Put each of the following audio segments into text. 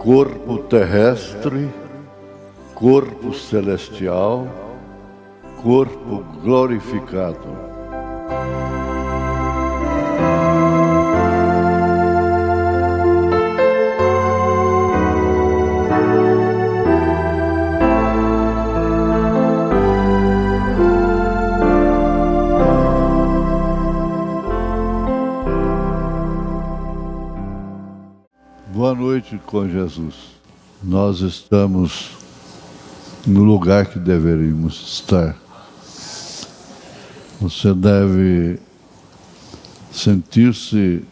corpo terrestre, corpo celestial, corpo glorificado. Boa noite com Jesus. Nós estamos no lugar que deveríamos estar. Você deve sentir-se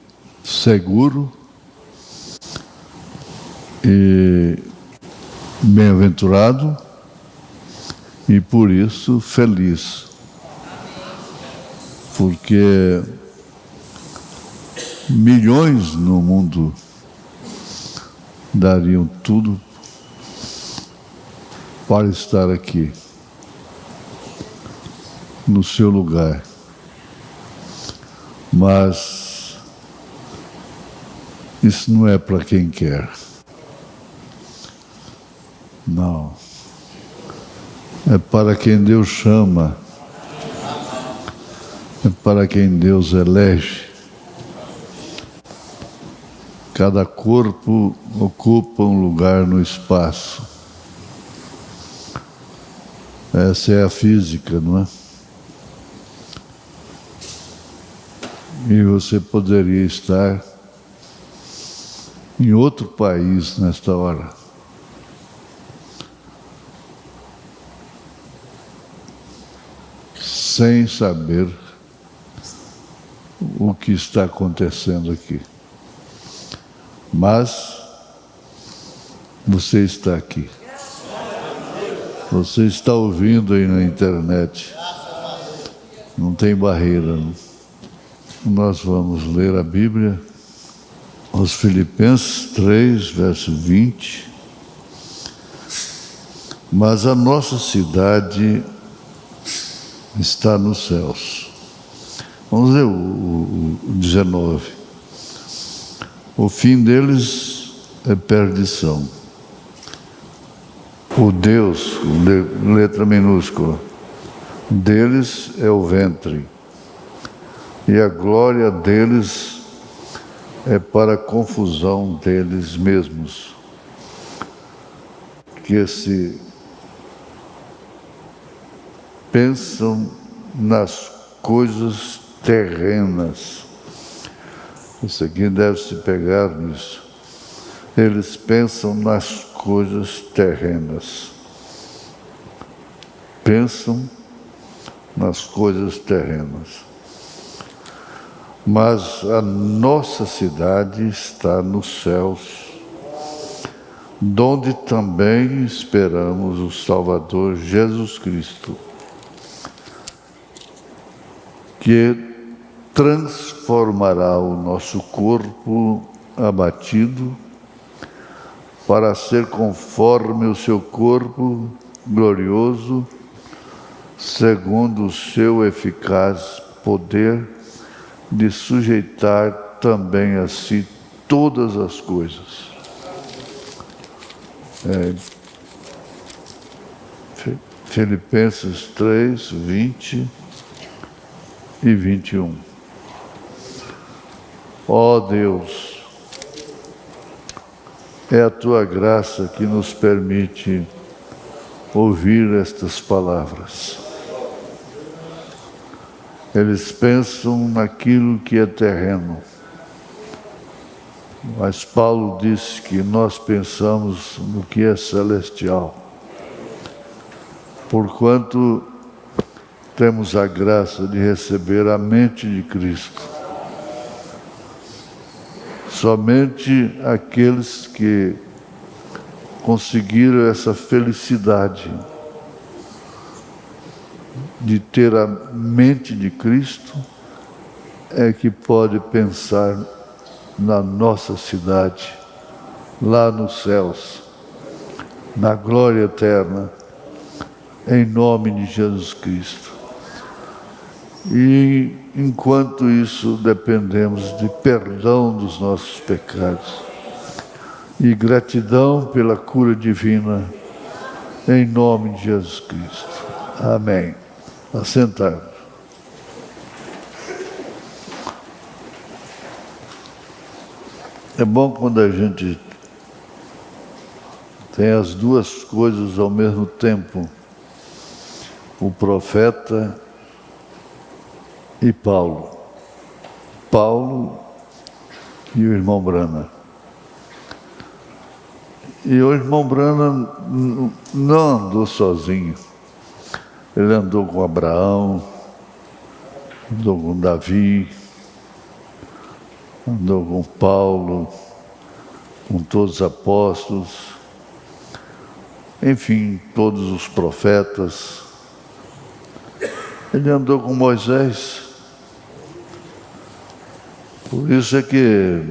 seguro e bem-aventurado e por isso feliz. Porque milhões no mundo dariam tudo para estar aqui, no seu lugar. Mas isso não é para quem quer. Não. É para quem Deus chama. É para quem Deus elege. Cada corpo ocupa um lugar no espaço. Essa é a física, não é? E você poderia estar em outro país nesta hora. Sem saber o que está acontecendo aqui. Mas você está aqui. Você está ouvindo aí na internet. Não tem barreira. Não. Nós vamos ler a Bíblia, aos Filipenses 3, verso 20. Mas a nossa cidade está nos céus. Vamos ler o 19. O fim deles é perdição. O Deus, letra minúscula, deles é o ventre, e a glória deles é para a confusão deles mesmos, que se pensam nas coisas terrenas. Isso aqui deve se pegar nisso. Eles pensam nas coisas terrenas. Pensam nas coisas terrenas. Mas a nossa cidade está nos céus, donde também esperamos o Salvador Jesus Cristo, que transformará o nosso corpo abatido para ser conforme o seu corpo glorioso, segundo o seu eficaz poder de sujeitar também a si todas as coisas. Filipenses 3, 20 e 21. Ó Deus, é a Tua graça que nos permite ouvir estas palavras. Eles pensam naquilo que é terreno, mas Paulo disse que nós pensamos no que é celestial, porquanto temos a graça de receber a mente de Cristo. Somente aqueles que conseguiram essa felicidade de ter a mente de Cristo é que pode pensar na nossa cidade, lá nos céus, na glória eterna, em nome de Jesus Cristo. E enquanto isso dependemos de perdão dos nossos pecados, e gratidão pela cura divina, em nome de Jesus Cristo. Amém. Assentar. É bom quando a gente tem as duas coisas ao mesmo tempo, o profeta e Paulo. Paulo e o irmão Brana. E o irmão Brana não andou sozinho. Ele andou com Abraão, andou com Davi, andou com Paulo, com todos os apóstolos, enfim, todos os profetas. Ele andou com Moisés. Por isso é que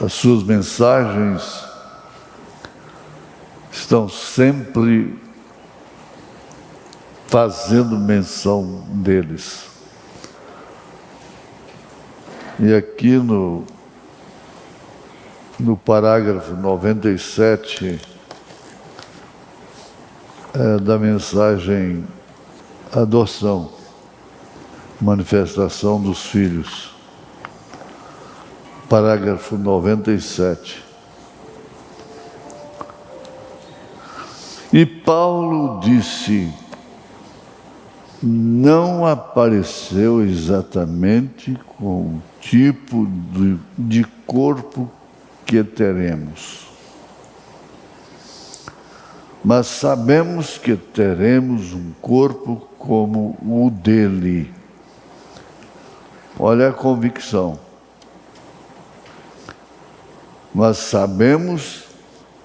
as suas mensagens estão sempre fazendo menção deles. E aqui no parágrafo 97 da mensagem Adoção, Manifestação dos Filhos, parágrafo 97. E Paulo disse: não apareceu exatamente com o tipo de corpo que teremos, mas sabemos que teremos um corpo como o dele. Olha a convicção. Mas sabemos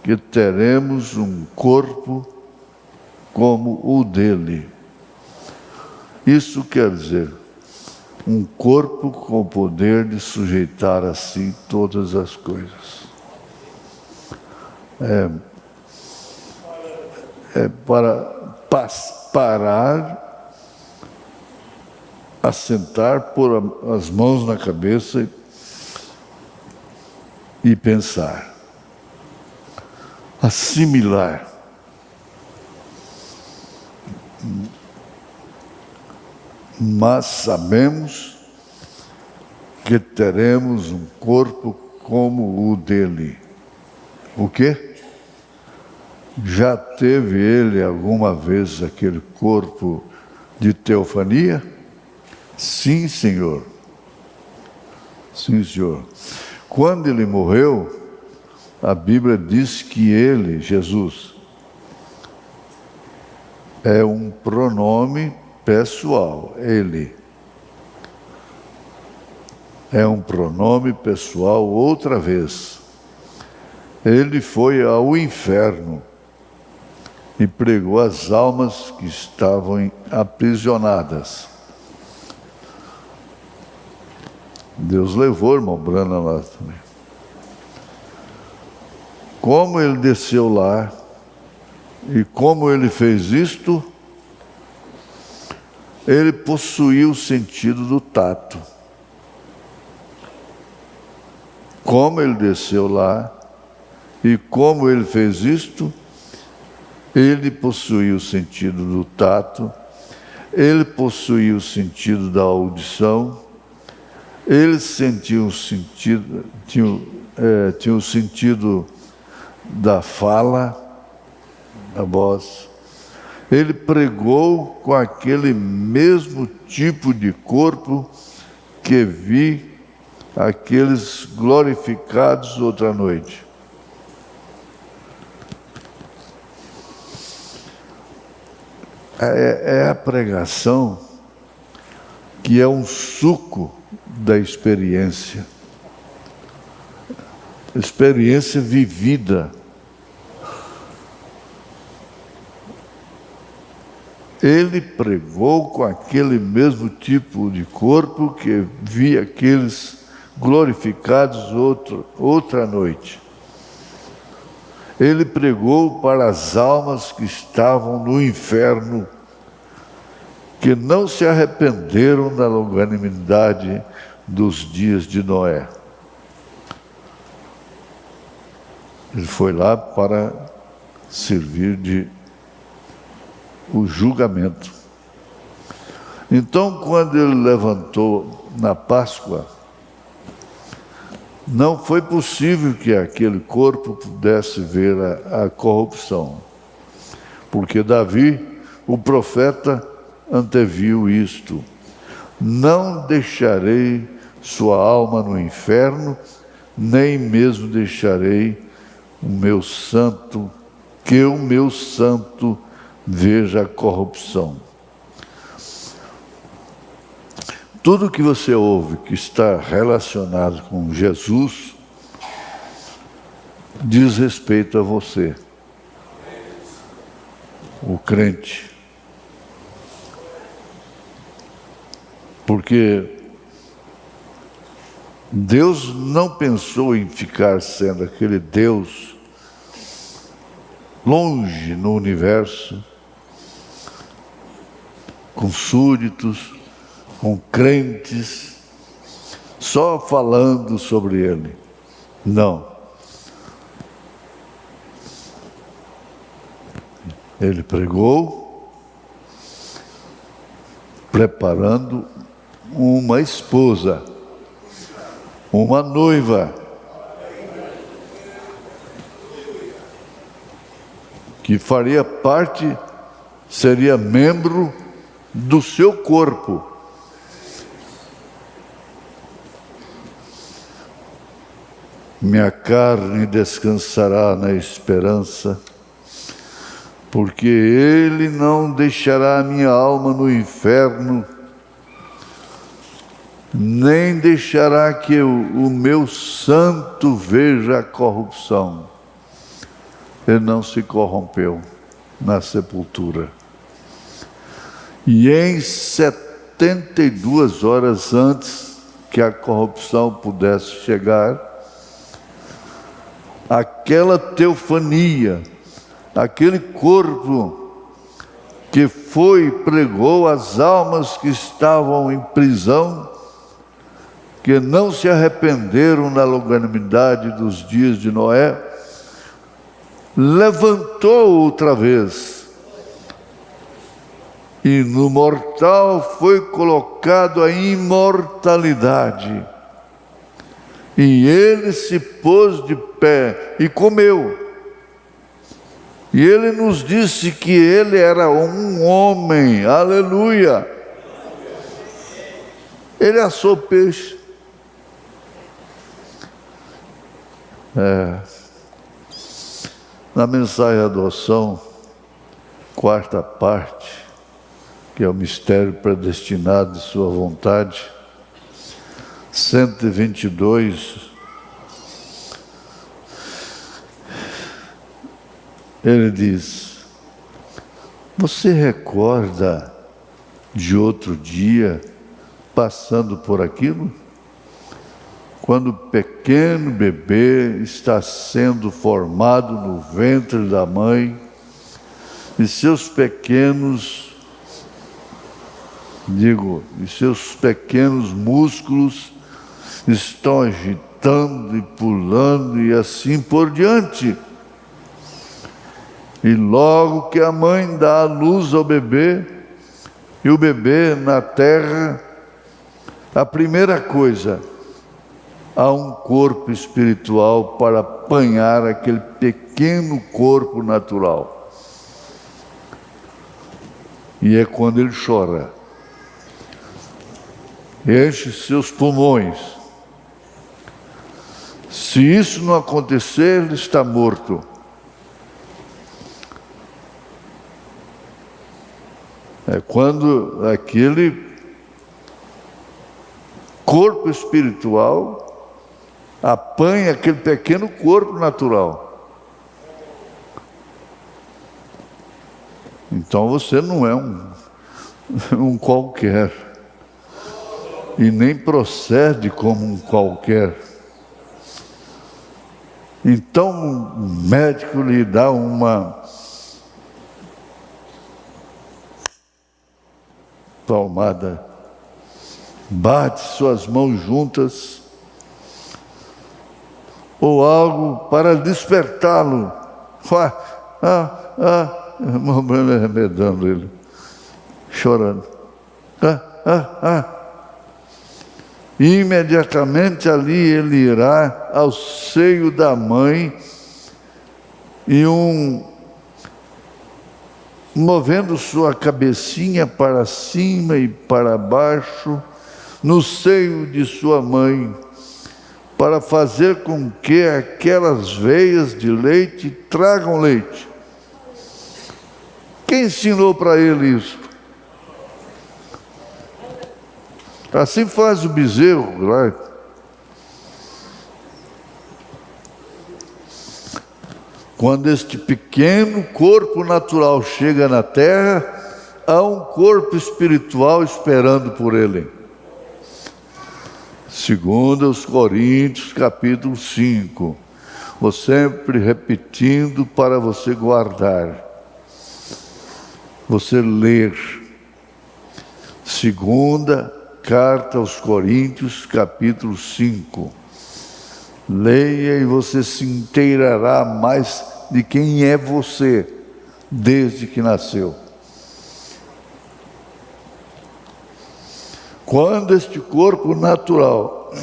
que teremos um corpo como o dele. Isso quer dizer, um corpo com o poder de sujeitar a si todas as coisas. Para parar, assentar, pôr as mãos na cabeça e pensar, assimilar. Mas sabemos que teremos um corpo como o dele. O quê? Já teve ele alguma vez aquele corpo de teofania? Sim, Senhor. Sim, Senhor. Quando ele morreu, a Bíblia diz que ele, Jesus, é um pronome pessoal. Ele é um pronome pessoal outra vez. Ele foi ao inferno e pregou as almas que estavam aprisionadas. Deus levou o irmão Brana lá também. Como ele desceu lá e como ele fez isto, ele possuía o sentido do tato. Como ele desceu lá e como ele fez isto, ele possuía o sentido do tato, ele possuía o sentido da audição, ele sentia o sentido, tinha o sentido da fala, da voz. Ele pregou com aquele mesmo tipo de corpo que vi aqueles glorificados outra noite. É a pregação que é um suco da experiência vivida. Ele pregou com aquele mesmo tipo de corpo que via aqueles glorificados outra noite. Ele pregou para as almas que estavam no inferno, que não se arrependeram da longanimidade dos dias de Noé. Ele foi lá para servir de o julgamento. Então, quando ele levantou na Páscoa, não foi possível que aquele corpo pudesse ver a corrupção, porque Davi, o profeta, anteviu isto: não deixarei sua alma no inferno, nem mesmo deixarei o meu santo, que o meu santo veja a corrupção. Tudo que você ouve que está relacionado com Jesus diz respeito a você, o crente. Porque Deus não pensou em ficar sendo aquele Deus longe no universo, com súditos, com crentes, só falando sobre Ele. Não. Ele pregou, preparando uma esposa, uma noiva, que faria parte, seria membro do seu corpo. Minha carne descansará na esperança, porque Ele não deixará a minha alma no inferno, nem deixará que o meu santo veja a corrupção. Ele não se corrompeu na sepultura. E em 72 horas antes que a corrupção pudesse chegar, aquela teofania, aquele corpo que foi e pregou as almas que estavam em prisão, que não se arrependeram na longanimidade dos dias de Noé, levantou outra vez. E no mortal foi colocado a imortalidade. E ele se pôs de pé e comeu. E ele nos disse que ele era um homem, aleluia. Ele assou peixe. Na mensagem adoção, quarta parte, que é o mistério predestinado de sua vontade, 122, ele diz: você recorda de outro dia passando por aquilo? Quando o pequeno bebê está sendo formado no ventre da mãe e seus pequenos músculos estão agitando e pulando e assim por diante. E logo que a mãe dá a luz ao bebê, e o bebê na terra, a primeira coisa, há um corpo espiritual para apanhar aquele pequeno corpo natural. E é quando ele chora, enche seus pulmões. Se isso não acontecer, ele está morto. É quando aquele corpo espiritual apanha aquele pequeno corpo natural. Então você não é um qualquer, e nem procede como um qualquer. Então o médico lhe dá uma palmada, bate suas mãos juntas, ou algo para despertá-lo. Irmão Branham arremedando ele, chorando. E imediatamente ali ele irá ao seio da mãe e movendo sua cabecinha para cima e para baixo, no seio de sua mãe, para fazer com que aquelas veias de leite tragam leite. Quem ensinou para ele isso? Assim faz o bezerro, lá. Quando este pequeno corpo natural chega na terra, há um corpo espiritual esperando por ele. Segundo os Coríntios, capítulo 5. Vou sempre repetindo para você guardar. Você ler. Segunda carta aos Coríntios, capítulo 5. Leia e você se inteirará mais de quem é você desde que nasceu. Quando este corpo natural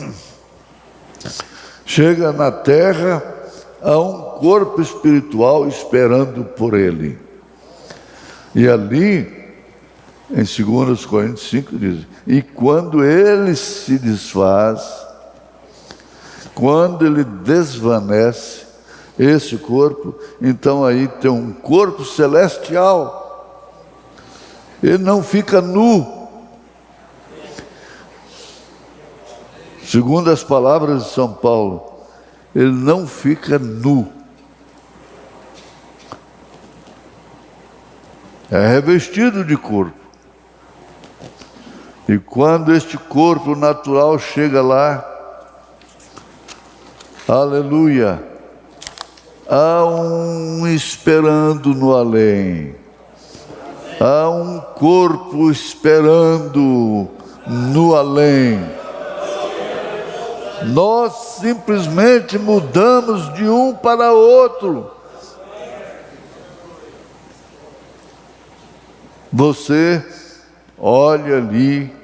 chega na terra, há um corpo espiritual esperando por ele. E ali, em 2 Coríntios 5, diz: e quando ele se desfaz, quando ele desvanece esse corpo, então aí tem um corpo celestial. Ele não fica nu. Segundo as palavras de São Paulo, ele não fica nu. É revestido de corpo. E quando este corpo natural chega lá, aleluia, há um esperando no além. Há um corpo esperando no além. Nós simplesmente mudamos de um para outro. Você olha ali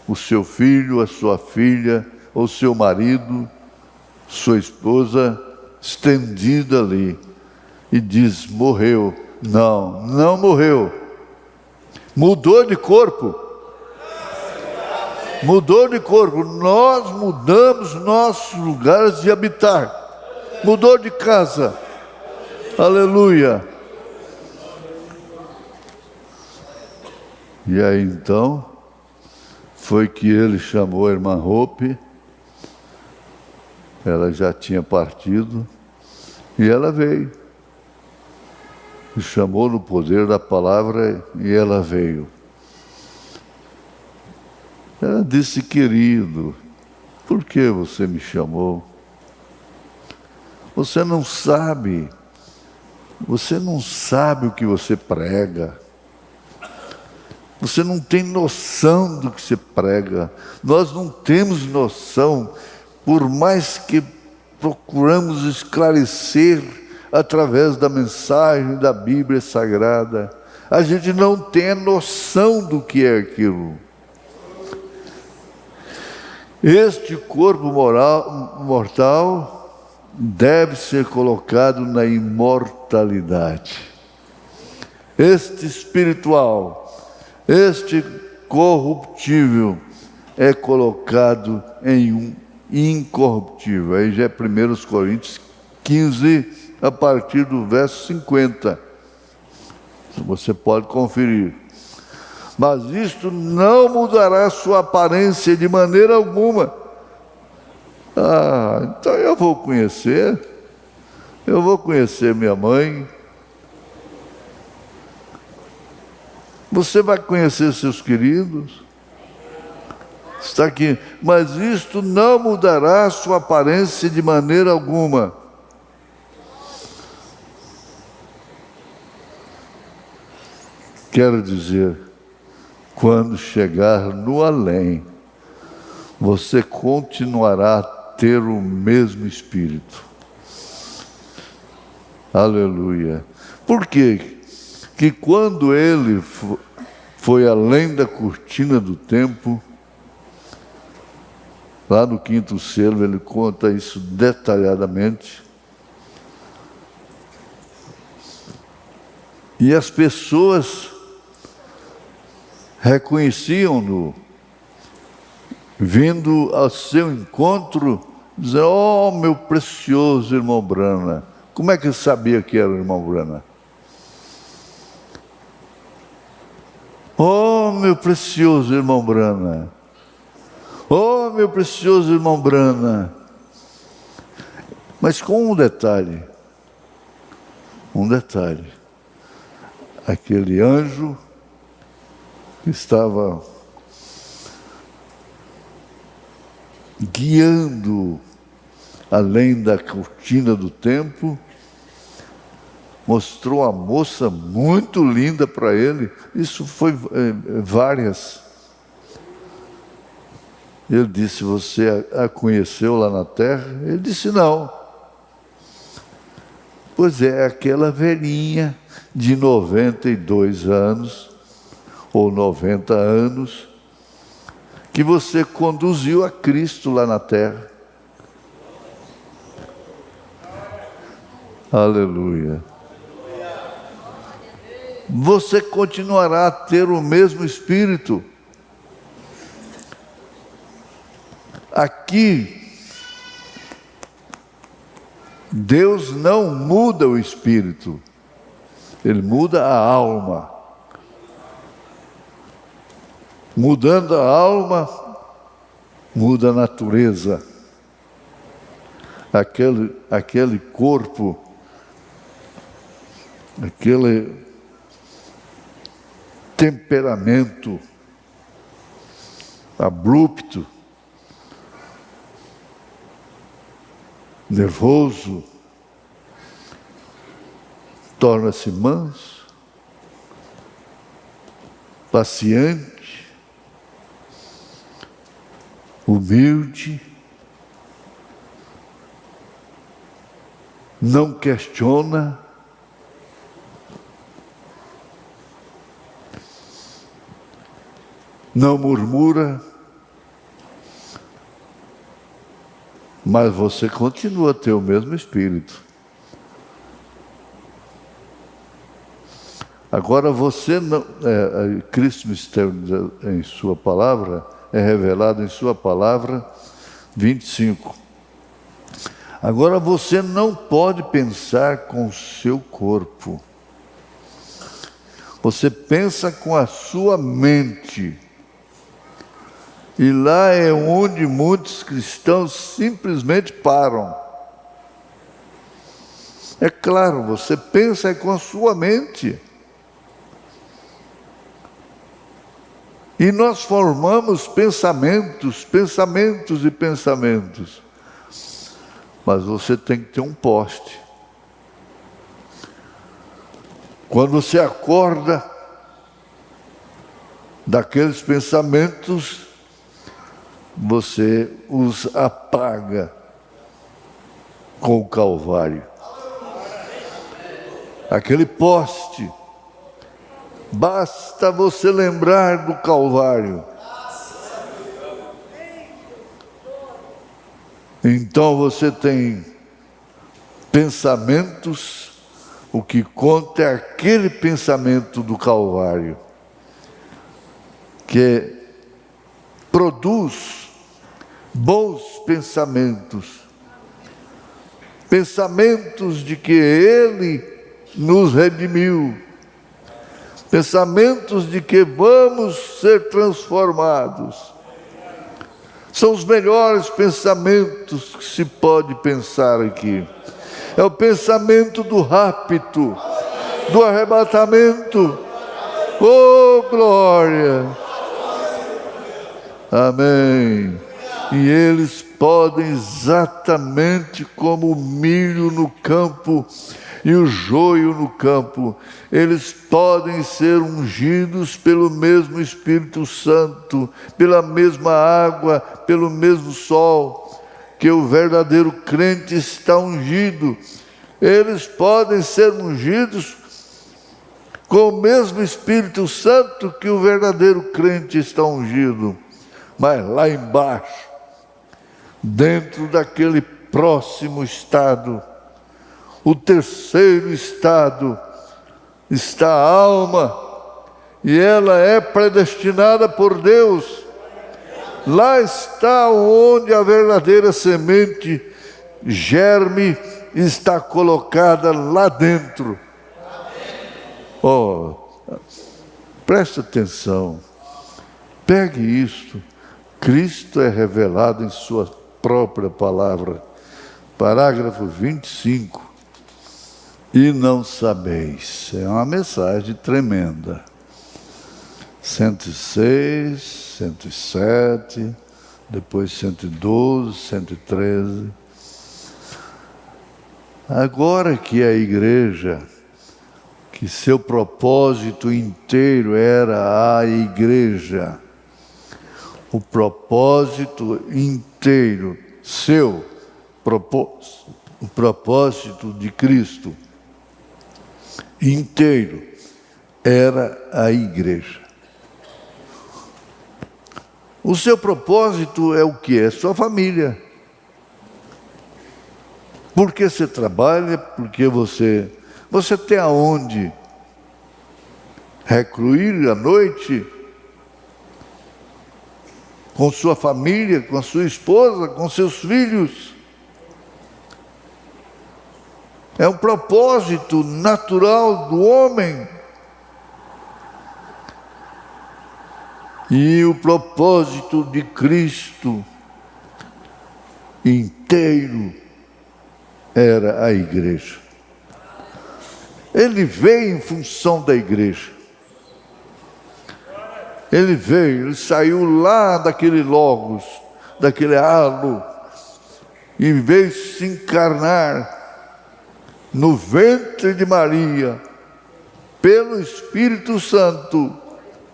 o seu filho, a sua filha, ou seu marido, sua esposa, estendida ali, e diz: morreu. Não, não morreu. Mudou de corpo. Mudou de corpo. Nós mudamos nossos lugares de habitar. Mudou de casa. Aleluia. E aí então, foi que ele chamou a irmã Hope. Ela já tinha partido. E ela veio. E chamou no poder da palavra e ela veio. Ela disse: querido, por que você me chamou? Você não sabe o que você prega. Você não tem noção do que você prega. Nós não temos noção, por mais que procuramos esclarecer através da mensagem da Bíblia Sagrada, a gente não tem a noção do que é aquilo. Este corpo mortal deve ser colocado na imortalidade. Este espiritual, este corruptível, é colocado em um incorruptível. Aí já é 1 Coríntios 15, a partir do verso 50. Você pode conferir. Mas isto não mudará sua aparência de maneira alguma. Então eu vou conhecer minha mãe. Você vai conhecer seus queridos. Está aqui. Mas isto não mudará sua aparência de maneira alguma. Quero dizer, quando chegar no além, você continuará ter o mesmo Espírito. Aleluia. Por quê? Que quando ele foi além da cortina do tempo, lá no quinto selo, ele conta isso detalhadamente. E as pessoas reconheciam-no, vindo ao seu encontro, dizendo: oh, meu precioso irmão Brana. Como é que ele sabia que era o irmão Brana? Oh, meu precioso irmão Brana. Oh, meu precioso irmão Brana. Mas com um detalhe. Aquele anjo que estava guiando além da cortina do tempo, mostrou a moça muito linda para ele. Isso foi várias. Ele disse: você a conheceu lá na terra? Ele disse: não. Pois é, aquela velhinha de 92 anos, ou 90 anos, que você conduziu a Cristo lá na terra. Aleluia. Você continuará a ter o mesmo Espírito. Aqui, Deus não muda o Espírito, Ele muda a alma. Mudando a alma, muda a natureza. Aquele corpo, aquele temperamento abrupto, nervoso, torna-se manso, paciente, humilde, não questiona, não murmura, mas você continua a ter o mesmo Espírito. Agora você não, Cristo mistério em sua palavra, é revelado em sua palavra 25. Agora você não pode pensar com o seu corpo. Você pensa com a sua mente. E lá é onde muitos cristãos simplesmente param. É claro, você pensa com a sua mente. E nós formamos pensamentos e pensamentos. Mas você tem que ter um poste. Quando você acorda daqueles pensamentos, você os apaga com o Calvário. Aquele poste, basta você lembrar do Calvário. Então você tem pensamentos, o que conta é aquele pensamento do Calvário, que produz bons pensamentos, pensamentos de que Ele nos redimiu, pensamentos de que vamos ser transformados. São os melhores pensamentos que se pode pensar aqui. É o pensamento do rapto, do arrebatamento. Oh, glória! Amém. E eles podem, exatamente como o milho no campo e o joio no campo, eles podem ser ungidos pelo mesmo Espírito Santo, pela mesma água, pelo mesmo sol. que o verdadeiro crente está ungido. Eles podem ser ungidos com o mesmo Espírito Santo que o verdadeiro crente está ungido. Mas lá embaixo, dentro daquele próximo estado, o terceiro estado, está a alma, e ela é predestinada por Deus. Lá está onde a verdadeira semente, germe, está colocada lá dentro. Oh, presta atenção, pegue isto. Cristo é revelado em sua própria palavra. Parágrafo 25. E não sabeis. É uma mensagem tremenda. 106, 107, depois 112, 113. Agora que a igreja, que seu propósito inteiro era a igreja, o propósito inteiro, o propósito de Cristo inteiro era a igreja. O seu propósito é o que? É sua família. Porque você trabalha, porque você tem aonde recluir à noite, com sua família, com a sua esposa, com seus filhos. É um propósito natural do homem. E o propósito de Cristo inteiro era a igreja. Ele veio em função da igreja. Ele saiu lá daquele logos, daquele halo, e veio se encarnar no ventre de Maria, pelo Espírito Santo.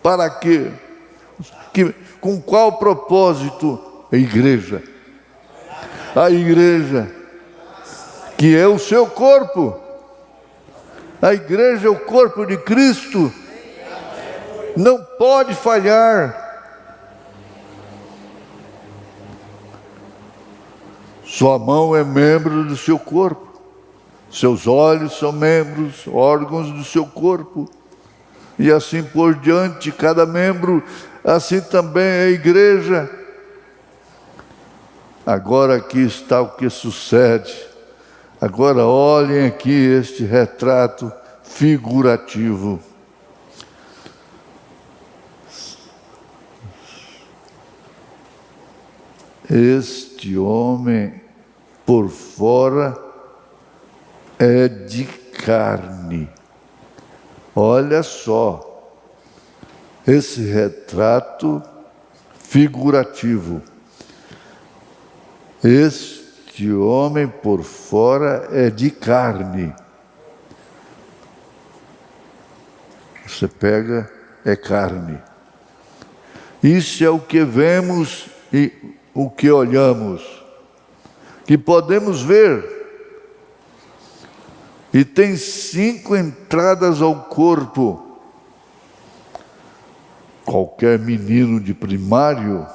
Para quê? Com qual propósito? A igreja. A igreja, que é o seu corpo. A igreja é o corpo de Cristo. Não pode falhar. Sua mão é membro do seu corpo. Seus olhos são membros, órgãos do seu corpo. E assim por diante, cada membro, assim também é a igreja. Agora aqui está o que sucede. Agora olhem aqui este retrato figurativo. Este homem por fora é de carne. Olha só, esse retrato figurativo. Este homem por fora é de carne. Você pega, é carne. Isso é o que vemos e o que olhamos, que podemos ver. E tem 5 entradas ao corpo. Qualquer menino de primário,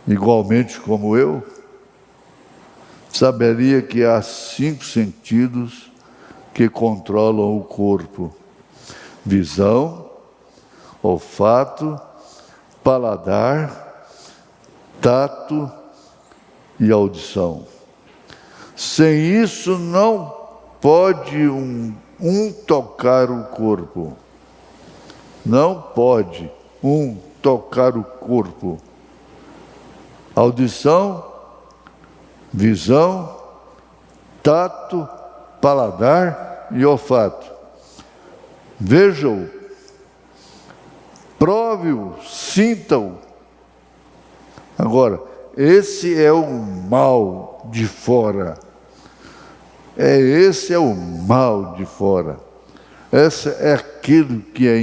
igualmente como eu, saberia que há 5 sentidos que controlam o corpo: visão, olfato, paladar, tato e audição. Sem isso não pode um tocar o corpo. Não pode tocar o corpo. Audição, visão, tato, paladar e olfato. Vejam, prove-o, sinta-o. Agora, esse é o mal de fora. Esse é o mal de fora. Esse é aquilo que é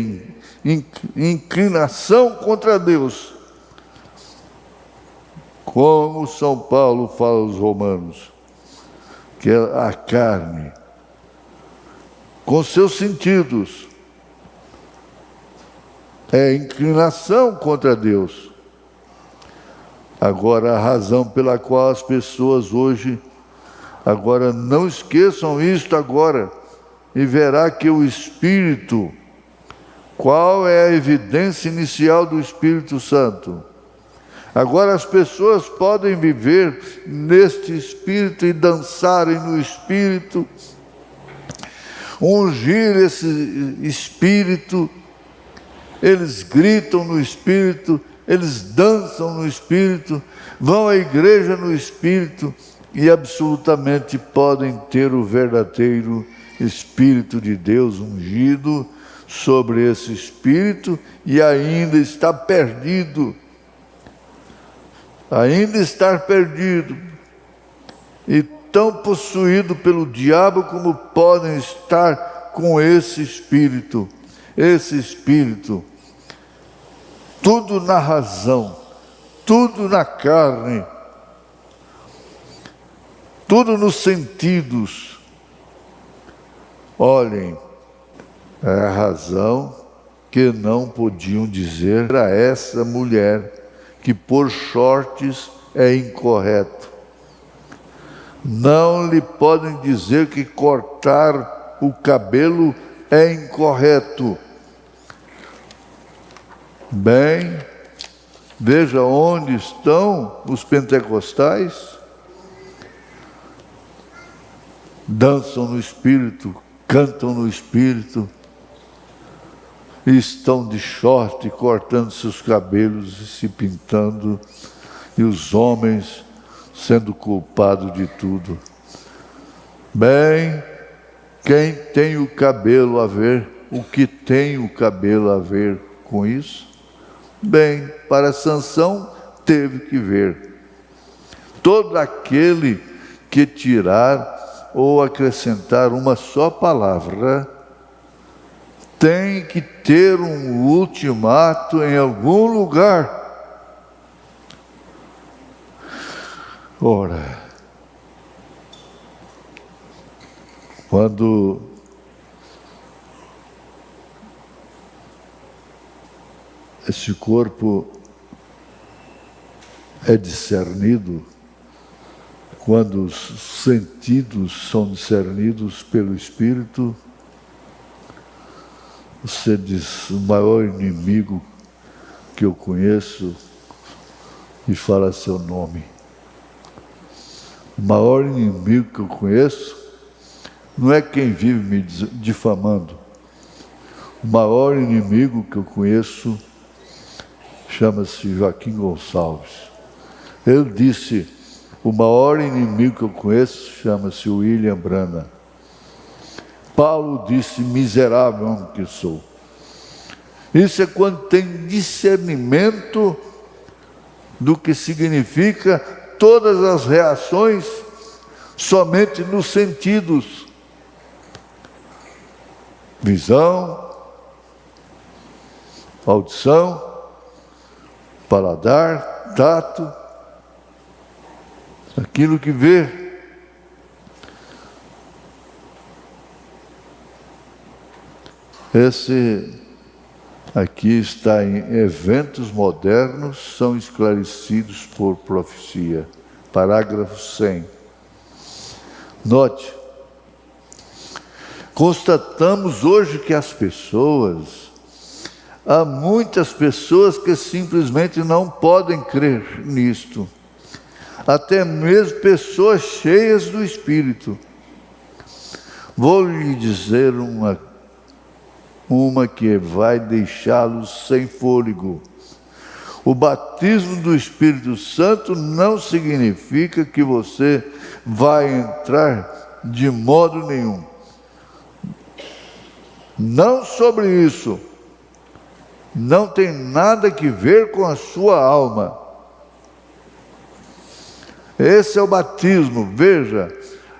inclinação contra Deus. como São Paulo fala aos Romanos, que é a carne, com seus sentidos, é inclinação contra Deus. Agora, a razão pela qual as pessoas hoje, agora não esqueçam isto agora, e verá que o Espírito, qual é a evidência inicial do Espírito Santo? Agora as pessoas podem viver neste Espírito e dançarem no Espírito, ungir esse Espírito, eles gritam no Espírito, eles dançam no Espírito, vão à igreja no Espírito e absolutamente podem ter o verdadeiro Espírito de Deus ungido sobre esse Espírito e ainda está perdido. Ainda estar perdido e tão possuído pelo diabo como podem estar com esse Espírito. Esse Espírito, tudo na razão, tudo na carne, tudo nos sentidos. Olhem, é a razão que não podiam dizer a essa mulher que pôr shorts é incorreto. Não lhe podem dizer que cortar o cabelo é incorreto. Bem, veja onde estão os pentecostais. Dançam no Espírito, cantam no Espírito, e estão de short, cortando seus cabelos e se pintando, e os homens sendo culpados de tudo. Bem, quem tem o cabelo a ver, o que tem o cabelo a ver com isso? Bem, para Sansão teve que ver. Todo aquele que tirar ou acrescentar uma só palavra tem que ter um ultimato em algum lugar. Ora, quando esse corpo é discernido, quando os sentidos são discernidos pelo Espírito, você diz, o maior inimigo que eu conheço, e fala seu nome. O maior inimigo que eu conheço não é quem vive me difamando. O maior inimigo que eu conheço chama-se Joaquim Gonçalves. Ele disse, o maior inimigo que eu conheço chama-se William Branham. Paulo disse, miserável homem que sou. Isso é quando tem discernimento do que significa todas as reações somente nos sentidos. Visão, audição, paladar, tato, aquilo que vê. Esse aqui está em eventos modernos, são esclarecidos por profecia. Parágrafo 100. Note, constatamos hoje que as pessoas, há muitas pessoas que simplesmente não podem crer nisto. Até mesmo pessoas cheias do Espírito. Vou lhe dizer uma que vai deixá-los sem fôlego. O batismo do Espírito Santo não significa que você vai entrar de modo nenhum. Não sobre isso. Não tem nada que ver com a sua alma. Esse é o batismo. Veja,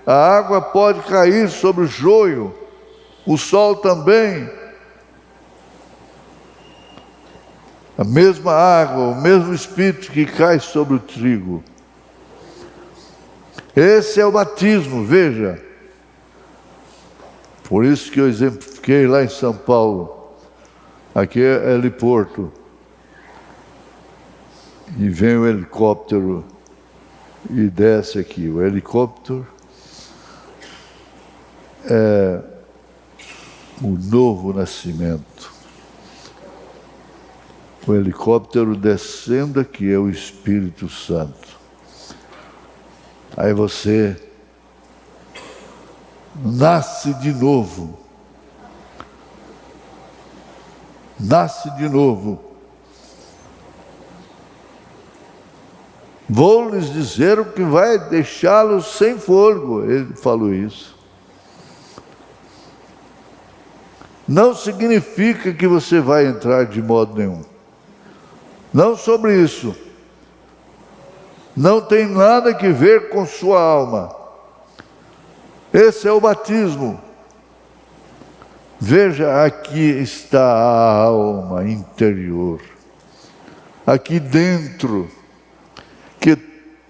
a água pode cair sobre o joio, o sol também. A mesma água, o mesmo Espírito que cai sobre o trigo. Esse é o batismo, veja. Por isso que eu exemplifiquei lá em São Paulo. Aqui é heliporto. E vem o helicóptero e desce aqui. O helicóptero é o novo nascimento. O helicóptero descendo aqui é o Espírito Santo. Aí você nasce de novo. Nasce de novo. Vou lhes dizer o que vai deixá-los sem fôlego. Ele falou isso. Não significa que você vai entrar de modo nenhum. Não sobre isso. Não tem nada que ver com sua alma. Esse é o batismo. Veja, aqui está a alma interior. Aqui dentro, que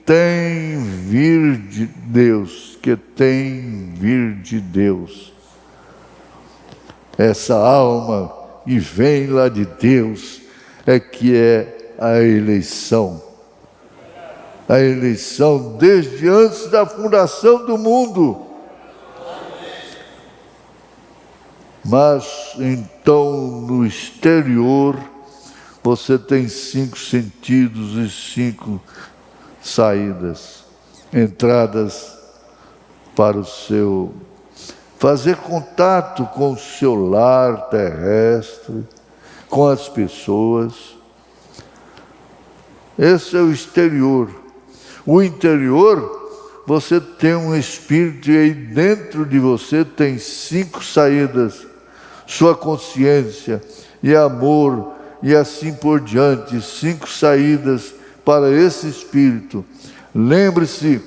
tem vir de Deus, que tem vir de Deus. Essa alma que vem lá de Deus é que é a eleição. A eleição desde antes da fundação do mundo. Mas então no exterior você tem 5 sentidos e 5 saídas, entradas para o seu fazer contato com o seu lar terrestre, com as pessoas. Esse é o exterior. O interior, você tem um espírito e aí dentro de você tem 5 saídas. Sua consciência e amor e assim por diante. 5 saídas para esse espírito. Lembre-se,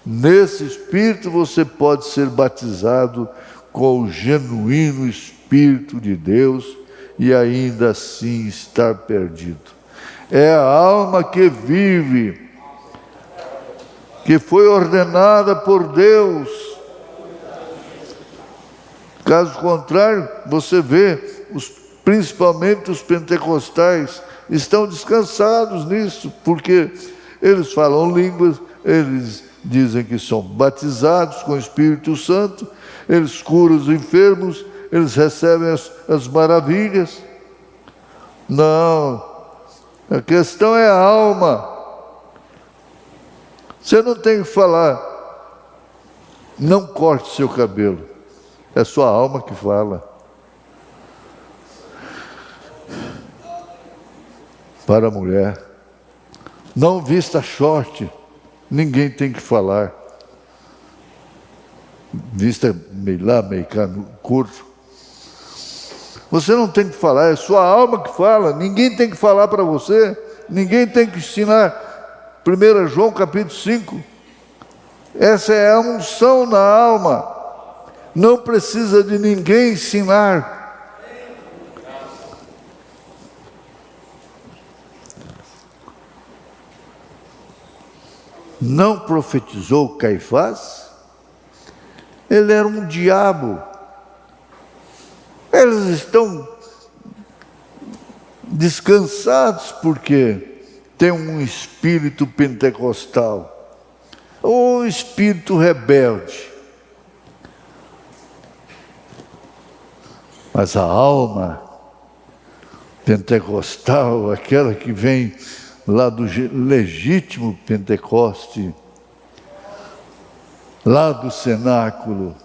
nesse espírito você pode ser batizado com o genuíno Espírito de Deus e ainda assim estar perdido. É a alma que vive, que foi ordenada por Deus. Caso contrário, você vê, principalmente os pentecostais, estão descansados nisso, porque eles falam línguas, eles dizem que são batizados com o Espírito Santo, eles curam os enfermos, eles recebem as maravilhas. Não, a questão é a alma. Você não tem que falar, não corte seu cabelo. É sua alma que fala. Para a mulher, não vista short, ninguém tem que falar. Vista meio lá, meio cá, curto. Você não tem que falar, é sua alma que fala. Ninguém tem que falar para você. Ninguém tem que ensinar. 1 João capítulo 5. Essa é a unção na alma. Não precisa de ninguém ensinar. Não profetizou Caifás? Ele era um diabo. Eles estão descansados porque tem um espírito pentecostal, ou um espírito rebelde. Mas a alma pentecostal, aquela que vem lá do legítimo Pentecoste, lá do cenáculo,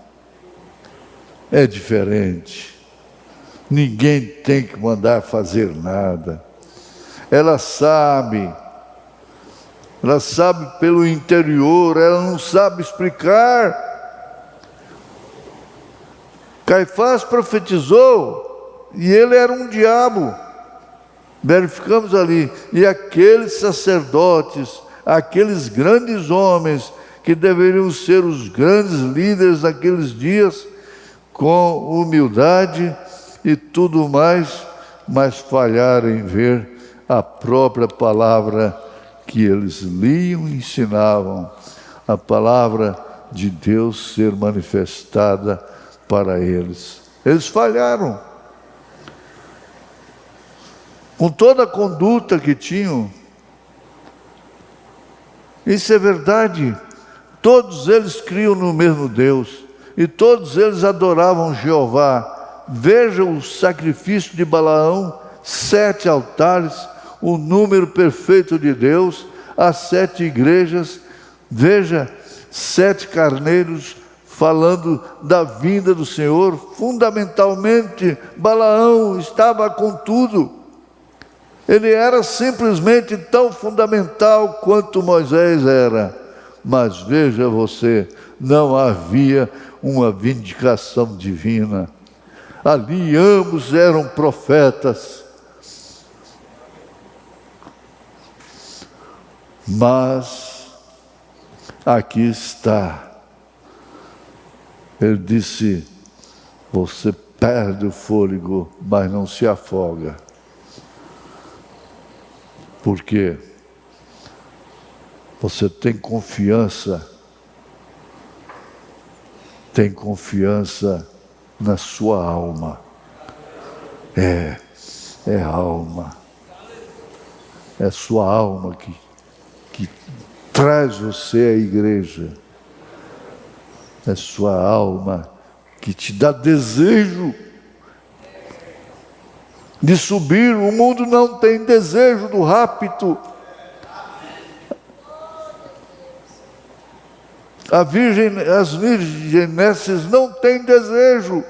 é diferente. Ninguém tem que mandar fazer nada. Ela sabe pelo interior, ela não sabe explicar. Caifás profetizou e ele era um diabo. Verificamos ali. E aqueles sacerdotes, aqueles grandes homens que deveriam ser os grandes líderes naqueles dias, com humildade e tudo mais, mas falharam em ver a própria palavra que eles liam e ensinavam, a palavra de Deus ser manifestada para eles. Eles falharam. Com toda a conduta que tinham. Isso é verdade. Todos eles criam no mesmo Deus. E todos eles adoravam Jeová. Veja o sacrifício de Balaão, 7 altares, o número perfeito de Deus, as 7 igrejas. Veja, 7 carneiros falando da vinda do Senhor. Fundamentalmente, Balaão estava com tudo. Ele era simplesmente tão fundamental quanto Moisés era. Mas veja você, não havia uma vindicação divina. Ali ambos eram profetas. Mas aqui está. Ele disse, você perde o fôlego, mas não se afoga. Porque você tem confiança na sua alma. É alma. É sua alma que traz você à igreja. É sua alma que te dá desejo de subir. O mundo não tem desejo do rapto. As virgenesses não têm desejo.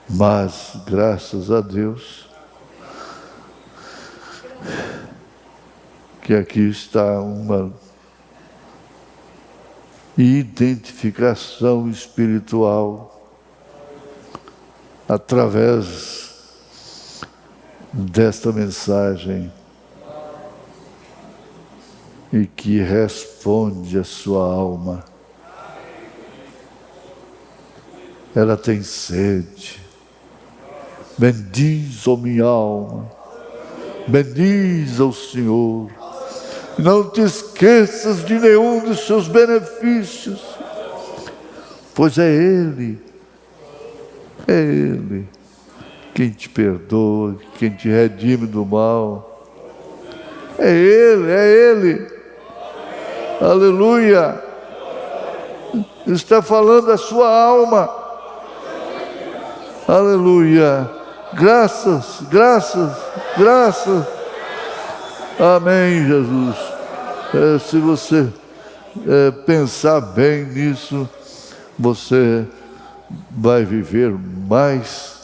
Mas, graças a Deus, que aqui está uma identificação espiritual através desta mensagem e que responde à sua alma. Ela tem sede. Bendiz, ó minha alma, bendiz ao Senhor. Não te esqueças de nenhum dos seus benefícios, pois é Ele quem te perdoa, quem te redime do mal. É Ele. Aleluia. Está falando a sua alma. Aleluia. Graças. Amém, Jesus. Se você pensar bem nisso, você vai viver mais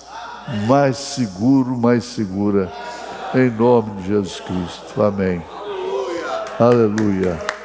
seguro, mais segura. Em nome de Jesus Cristo. Amém. Aleluia.